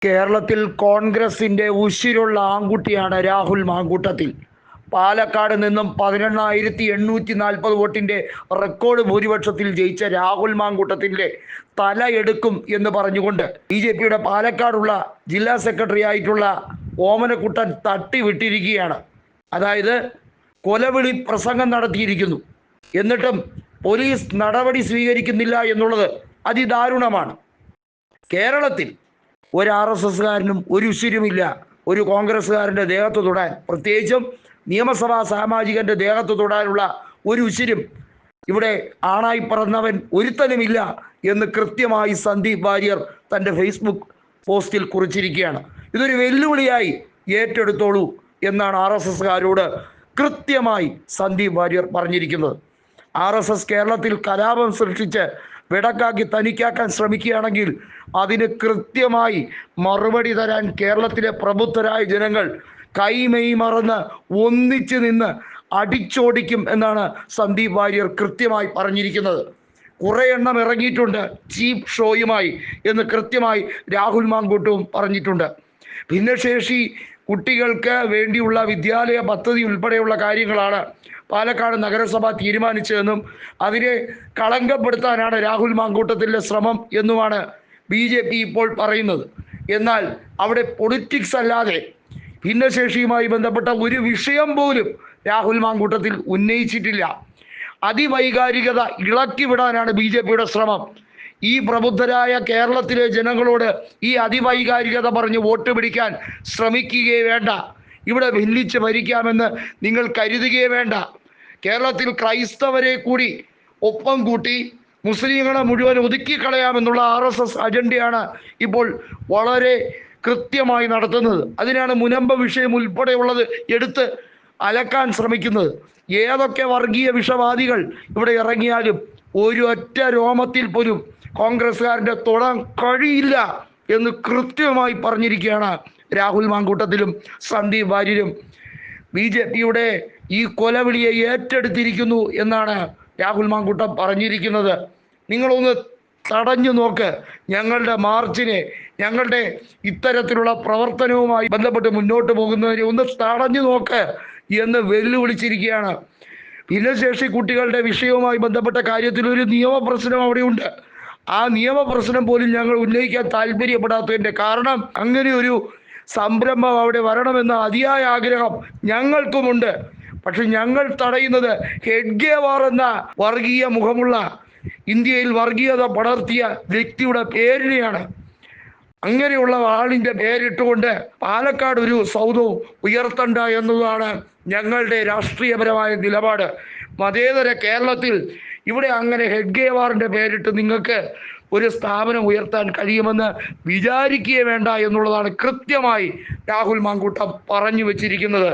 കേരളത്തിൽ കോൺഗ്രസിന്റെ ഉശിരുള്ള ആൺകുട്ടിയാണ് രാഹുൽ മാങ്കൂട്ടത്തിൽ. പാലക്കാട് നിന്നും 18,840 വോട്ടിന്റെ റെക്കോർഡ് ഭൂരിപക്ഷത്തിൽ ജയിച്ച രാഹുൽ മാങ്കൂട്ടത്തിന്റെ തല എടുക്കും എന്ന് പറഞ്ഞുകൊണ്ട് BJPയുടെ പാലക്കാടുള്ള ജില്ലാ സെക്രട്ടറി ആയിട്ടുള്ള ഓമനക്കുട്ടൻ തട്ടിവിട്ടിരിക്കുകയാണ്. അതായത് കൊലവിളി പ്രസംഗം നടത്തിയിരിക്കുന്നു. എന്നിട്ടും പോലീസ് നടപടി സ്വീകരിക്കുന്നില്ല എന്നുള്ളത് അതിദാരുണമാണ്. കേരളത്തിൽ ഒരു RSSകാരനും ഒരു ഉശിരുമില്ല ഒരു കോൺഗ്രസ്സുകാരൻ്റെ ദേഹത്ത് തൊടാൻ, പ്രത്യേകിച്ചും നിയമസഭാ സാമാജികന്റെ ദേഹത്ത് തൊടാനുള്ള ഒരു ഉശിരും ഇവിടെ ആണായി പറന്നവൻ ഒരുത്തനുമില്ല എന്ന് കൃത്യമായി സന്ദീപ് വാര്യർ തൻ്റെ ഫേസ്ബുക്ക് പോസ്റ്റിൽ കുറിച്ചിരിക്കുകയാണ്. ഇതൊരു വെല്ലുവിളിയായി ഏറ്റെടുത്തോളൂ എന്നാണ് RSSകാരോട് കൃത്യമായി സന്ദീപ് വാര്യർ പറഞ്ഞിരിക്കുന്നത്. RSS കേരളത്തിൽ കലാപം സൃഷ്ടിച്ച് വെടക്കാക്കി തനിക്കാക്കാൻ ശ്രമിക്കുകയാണെങ്കിൽ അതിന് കൃത്യമായി മറുപടി തരാൻ കേരളത്തിലെ പ്രബുദ്ധരായ ജനങ്ങൾ കൈമെയ് മറന്ന് ഒന്നിച്ചു നിന്ന് അടിച്ചോടിക്കും എന്നാണ് സന്ദീപ് വാര്യർ കൃത്യമായി പറഞ്ഞിരിക്കുന്നത്. കുറേ എണ്ണം ഇറങ്ങിയിട്ടുണ്ട് ചീപ്പ് ഷോയുമായി എന്ന് കൃത്യമായി രാഹുൽ മാങ്കൂട്ടവും പറഞ്ഞിട്ടുണ്ട്. ഭിന്നശേഷി കുട്ടികൾക്ക് വേണ്ടിയുള്ള വിദ്യാലയ പദ്ധതി ഉൾപ്പെടെയുള്ള കാര്യങ്ങളാണ് പാലക്കാട് നഗരസഭ തീരുമാനിച്ചതെന്നും അതിനെ കളങ്കപ്പെടുത്താനാണ് രാഹുൽ മാങ്കൂട്ടത്തിൻ്റെ ശ്രമം എന്നുമാണ് BJP ഇപ്പോൾ പറയുന്നത്. എന്നാൽ അവിടെ പൊളിറ്റിക്സ് അല്ലാതെ ഭിന്നശേഷിയുമായി ബന്ധപ്പെട്ട ഒരു വിഷയം പോലും രാഹുൽ മാങ്കൂട്ടത്തിൽ ഉന്നയിച്ചിട്ടില്ല. അതിവൈകാരികത ഇളക്കിവിടാനാണ് BJPയുടെ ശ്രമം. ഈ പ്രബുദ്ധരായ കേരളത്തിലെ ജനങ്ങളോട് ഈ അതിവൈകാരികത പറഞ്ഞ് വോട്ട് പിടിക്കാൻ ശ്രമിക്കുകയേ വേണ്ട. ഇവിടെ ഭിന്നിച്ച് ഭരിക്കാമെന്ന് നിങ്ങൾ കരുതുകയേ വേണ്ട. കേരളത്തിൽ ക്രൈസ്തവരെ കൂടി ഒപ്പം കൂട്ടി മുസ്ലിങ്ങളെ മുഴുവൻ ഒതുക്കിക്കളയാമെന്നുള്ള RSS അജണ്ടയാണ് ഇപ്പോൾ വളരെ കൃത്യമായി നടത്തുന്നത്. അതിനാണ് മുനമ്പ വിഷയം ഉൾപ്പെടെയുള്ളത് എടുത്ത് അലക്കാൻ ശ്രമിക്കുന്നത്. ഏതൊക്കെ വർഗീയ വിഷവാദികൾ ഇവിടെ ഇറങ്ങിയാലും ഒരു ഒറ്റ രോമത്തിൽ പോലും കോൺഗ്രസ്സുകാരൻ്റെ തൊടാൻ കഴിയില്ല എന്ന് കൃത്യമായി പറഞ്ഞിരിക്കുകയാണ് രാഹുൽ മാങ്കൂട്ടത്തിലും സന്ദീപ് വാര്യരും. BJPയുടെ ഈ കൊലവിളിയെ ഏറ്റെടുത്തിരിക്കുന്നു എന്നാണ് രാഹുൽ മാങ്കൂട്ടം പറഞ്ഞിരിക്കുന്നത്. നിങ്ങളൊന്ന് തടഞ്ഞു നോക്ക്, ഞങ്ങളുടെ മാർച്ചിനെ, ഞങ്ങളുടെ ഇത്തരത്തിലുള്ള പ്രവർത്തനവുമായി ബന്ധപ്പെട്ട് മുന്നോട്ട് പോകുന്നതിനെ ഒന്ന് തടഞ്ഞു നോക്ക് എന്ന് വെല്ലുവിളിച്ചിരിക്കുകയാണ്. ഭിന്നശേഷി കുട്ടികളുടെ വിഷയവുമായി ബന്ധപ്പെട്ട കാര്യത്തിൽ ഒരു നിയമപ്രശ്നം അവിടെയുണ്ട്. ആ നിയമപ്രശ്നം പോലും ഞങ്ങൾ ഉന്നയിക്കാൻ താല്പര്യപ്പെടാത്തതിൻ്റെ കാരണം അങ്ങനെ ഒരു സംരംഭം അവിടെ വരണമെന്ന അതിയായ ആഗ്രഹം ഞങ്ങൾക്കുമുണ്ട്. പക്ഷെ ഞങ്ങൾ തടയുന്നത് ഹെഡ്ഗേവാർ എന്ന വർഗീയ മുഖമുള്ള ഇന്ത്യയിൽ വർഗീയത പടർത്തിയ വ്യക്തിയുടെ പേരിനെയാണ്. അങ്ങനെയുള്ള ആളിൻ്റെ പേരിട്ടുകൊണ്ട് പാലക്കാട് ഒരു സൗധവും ഉയർത്തണ്ട എന്നതാണ് ഞങ്ങളുടെ രാഷ്ട്രീയപരമായ നിലപാട്. മതേതര കേരളത്തിൽ ഇവിടെ അങ്ങനെ ഹെഡ്ഗേവാറിൻ്റെ പേരിട്ട് നിങ്ങൾക്ക് ഒരു സ്ഥാപനം ഉയർത്താൻ കഴിയുമെന്ന് വിചാരിക്കുകയേ വേണ്ട എന്നുള്ളതാണ് കൃത്യമായി രാഹുൽ മാങ്കൂട്ടം പറഞ്ഞു വച്ചിരിക്കുന്നത്.